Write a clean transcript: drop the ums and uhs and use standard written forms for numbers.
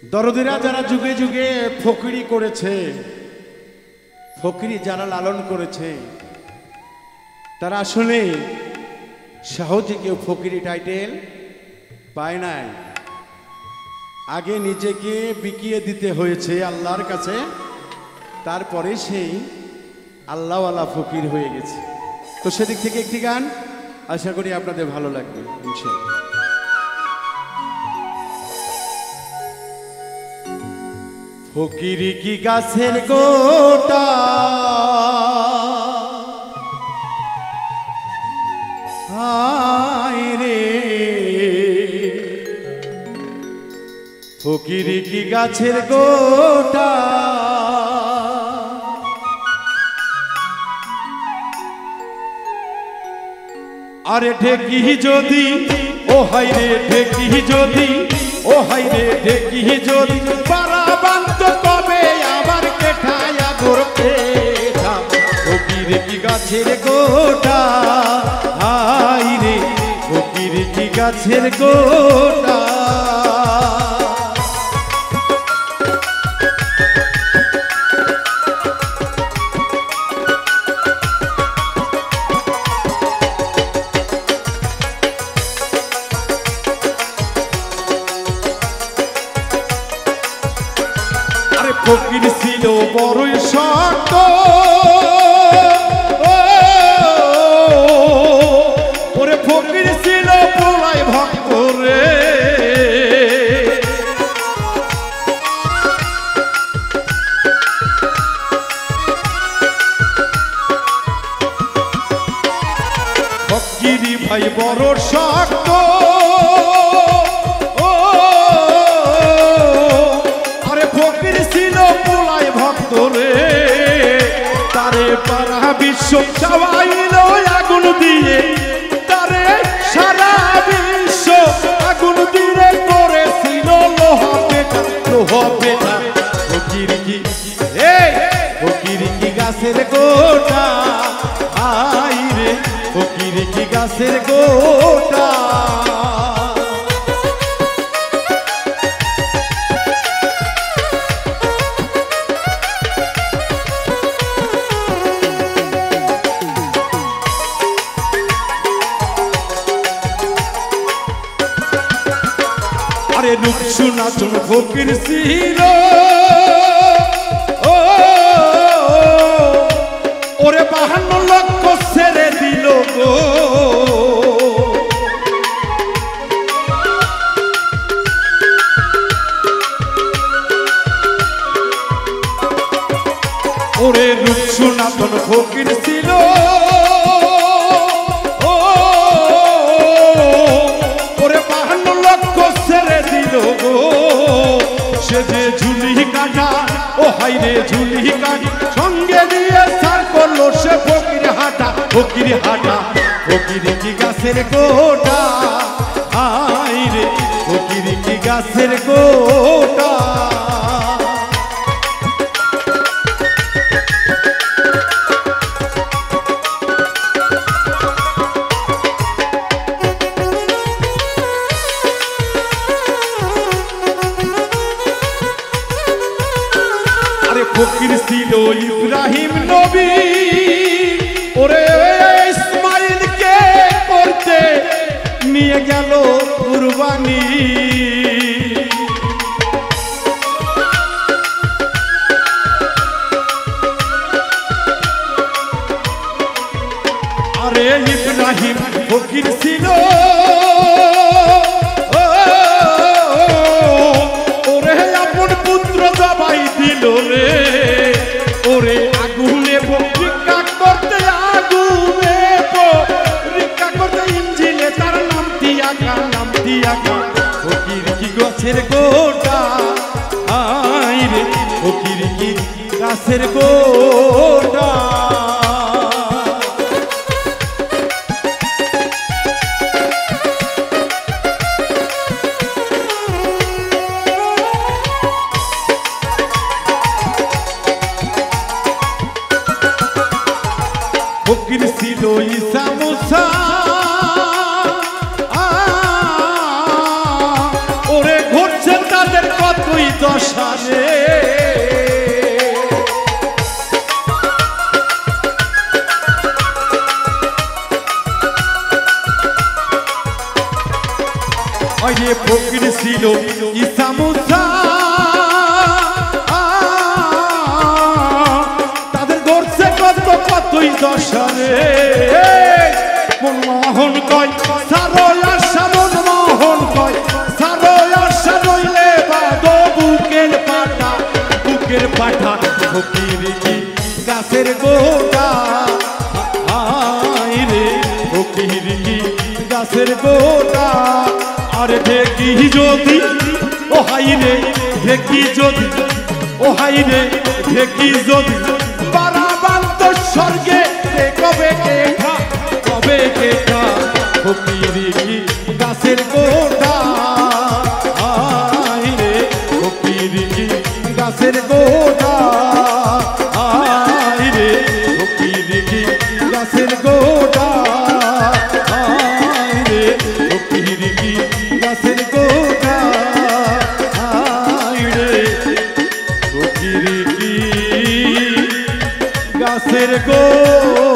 দরদিরা যারা যুগে যুগে ফকিরি করেছে, ফকিরি যারা লালন করেছে, তারা আসলে সহজে কেউ ফকিরি টাইটেল পায় নাই। আগে নিজেকে বিকিয়ে দিতে হয়েছে আল্লাহর কাছে, তারপরে সেই আল্লাহওয়ালা ফকির হয়ে গেছে। তো সেদিক থেকে একটি গান আশা করি আপনাদের ভালো লাগবে ইনশাআল্লাহ। ফকিরি কি গাছের গোটা, হায় রে ফকিরি কি গাছের গোটা, আরে ঢেকি যদি ও হাই রে ঢেকি যদি, ও হাই রে ঢেকি যদি বারাবান্ত কবে আবার কেঠায়া গড়তে যা। ফকির কি গাছের গোটা, হাই রে ফকির কি গাছের গোটা। ফকির ছিল বড়ই শক্ত, ওরে ফকির ছিল প্রলয় ভক্ত রে। ফকিরি ভাই বড় শক্ত, তারে পারা বিশ্ব চাওয়াইল আগুন দিয়ে, তারে সারা বিশ্ব আগুন দিয়ে করেছিল লোহা পেটা, লোহা পেটা। ফকির কি ফকির কি গাছের গোটা, হাই রে ফকির কি গাছের গোটা। আরে নুকসু নাচুন ফকির ছিল, ওরে 52 লক্ষ ছেড়ে দিল গো। ওরে নুকসু নাচুন ফকির ছিল, সে যে ঝুলি কাটা, ও হাই রে ঝুলি কাটি সঙ্গে দিয়ে সার করলো সে ফকির হাটা, ফকির হাটা। ফকির কি গাছের গোটা, হাই রে ফকির কি গাছের গোটা। ফকির ছিল ইব্রাহিম নবী, ওরে ইসমাইলকে করতে নিয়ে গেল কুরবানি। আরে ইব্রাহিম ফকির ছিল, ওরে আপন পুত্র জবাই দিল রে। ওরে আগুনে পরীক্ষা করতে, আগুনে পরীক্ষা করতে ইঞ্জিলে তার নাম দিয়া গান, নাম দিয়া গান। ফকির কি গাছের গোটা, হাই রে ফকির কি গাছের গোটা। ফকির ছিল ঈসা মুসা, ওরে ঘুরছে তাদের কতই ইসামুসা তাদের গড়ছে কত কতই দশারে মনমোহন কয় সারো আশা মনমোহন কয় সারো আশা নইলে বাদ বুকের পাঠা ফকির কি গাছের গোটা আয় রে ফকির কি গাছের গোটা আর দেখি যদি ও হাই রে দেখি যদি ও হাই রে দেখি যদি বারাবান্ত স্বর্গে কবে কেঠা ফকির কি গাছের গোটা আয় রে ফকির কি গাছের গোটা আয় রে ফকির কি গাছের গোটা আয় রে ফকির কি গাছের গোটা আয় রে ফকির কি গাছের গোটা